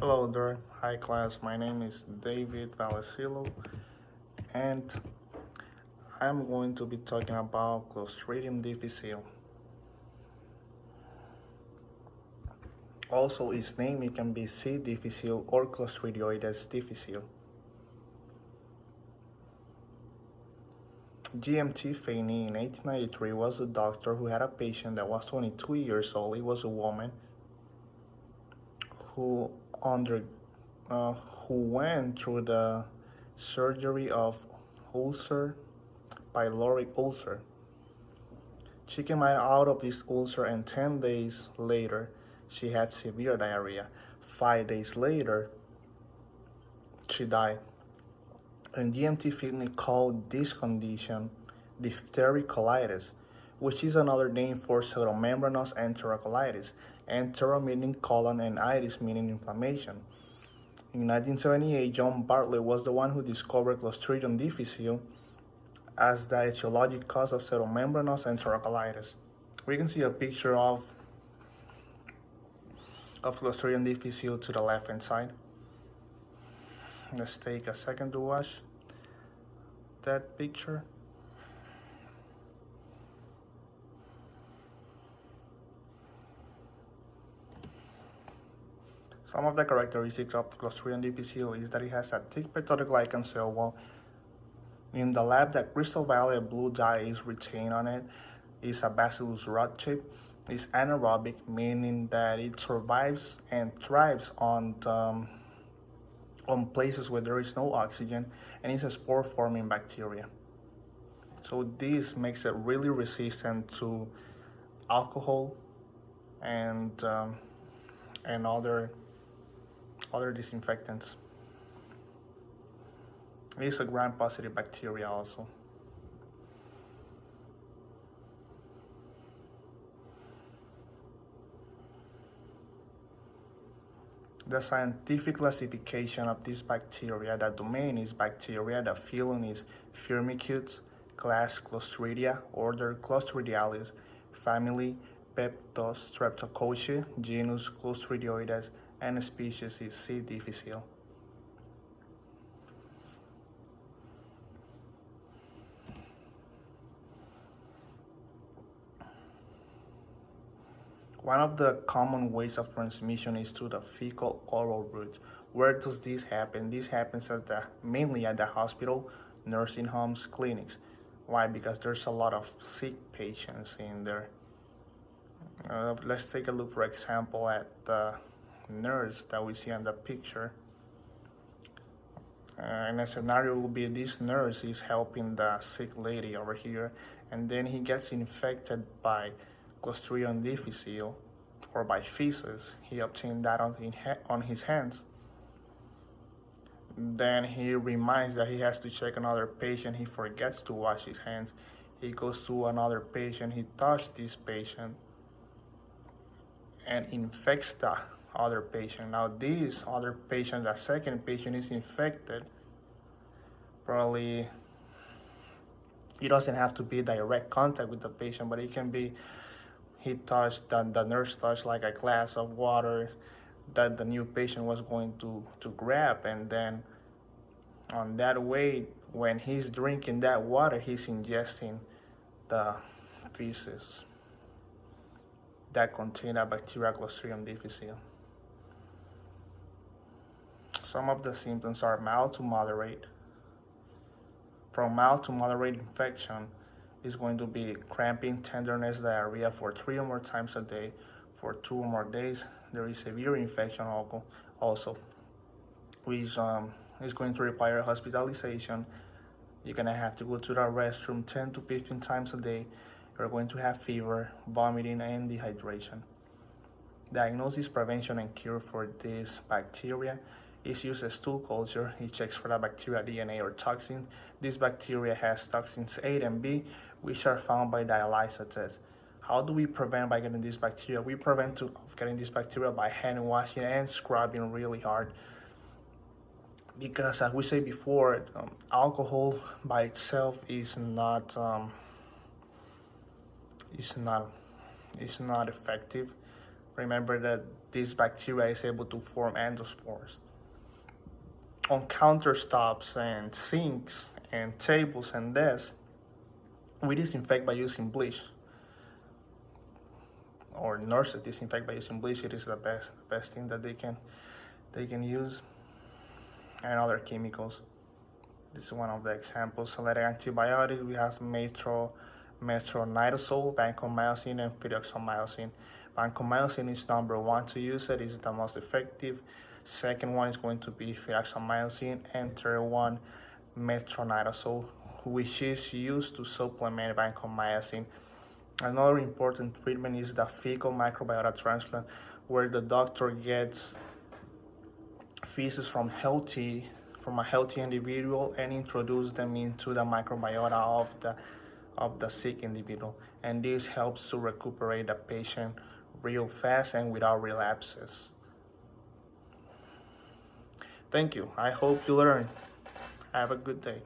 Hello there, hi class. My name is David Valecillo, and I'm going to be talking about Clostridium difficile. Also, its name it can be C. difficile or Clostridioides difficile. GMT Feeney in 1893 was a doctor who had a patient that was 22 years old. It was a woman who who went through the surgery of pyloric ulcer. She came out of this ulcer, and 10 days later, she had severe diarrhea. 5 days later, she died. And GMT Feeney called this condition diphtheria colitis, which is another name for pseudomembranous enterocolitis. Entero meaning colon and itis meaning inflammation. In 1978, John Bartlett was the one who discovered Clostridium difficile as the etiologic cause of pseudomembranous enterocolitis. We can see a picture of Clostridium difficile to the left-hand side. Let's take a second to watch that picture. Some of the characteristics of Clostridium difficile is that it has a thick peptidoglycan cell wall. In the lab, the crystal violet blue dye is retained on it. It's a bacillus rod shape. It's anaerobic, meaning that it survives and thrives on places where there is no oxygen, and it's a spore-forming bacteria. So this makes it really resistant to alcohol and other disinfectants. It's a gram-positive bacteria also. The scientific classification of this bacteria, the domain is bacteria, the phylum is Firmicutes, class Clostridia, order Clostridialis, family Peptostreptococci, genus Clostridioides, and species is C. difficile. One of the common ways of transmission is through the fecal-oral route. Where does this happen? This happens mainly at the hospital, nursing homes, clinics. Why? Because there's a lot of sick patients in there. Let's take a look, for example, at the nurse that we see on the picture. And a scenario will be this nurse is helping the sick lady over here, and then he gets infected by Clostridium difficile, or by feces. He obtained that on his hands. Then he reminds that he has to check another patient. He forgets to wash his hands. He goes to another patient. He touches this patient and infects the other patient. Now this other patient, the second patient, is infected. Probably it doesn't have to be direct contact with the patient, but it can be he touched, the nurse touched like a glass of water that the new patient was going to grab, and then on that way, when he's drinking that water, he's ingesting the feces that contain a bacteria Clostridium difficile. Some of the symptoms are mild to moderate. From mild to moderate infection is going to be cramping, tenderness, diarrhea for 3 or more times a day for 2 or more days. There is severe infection also, which is going to require hospitalization. You're gonna have to go to the restroom 10 to 15 times a day. You're going to have fever, vomiting, and dehydration. Diagnosis, prevention, and cure for this bacteria is used as stool culture. It checks for the bacteria DNA or toxin. This bacteria has toxins A and B, which are found by the ELISA test. How do we prevent by getting this bacteria? We prevent getting this bacteria by hand washing and scrubbing really hard. Because as we said before, alcohol by itself is not effective. Remember that this bacteria is able to form endospores. On countertops and sinks and tables and desks, we disinfect by using bleach. Or nurses disinfect by using bleach. It is the best thing that they can use. And other chemicals. This is one of the examples. Synthetic antibiotics, we have metronidazole, vancomycin, and fidaxomicin. Vancomycin is number one to use it. It's the most effective. Second one is going to be fidaxomicin, and third one, metronidazole, which is used to supplement vancomycin. Another important treatment is the fecal microbiota transplant, where the doctor gets feces from a healthy individual and introduce them into the microbiota of the sick individual, and this helps to recuperate the patient real fast and without relapses. Thank you. I hope you learn. Have a good day.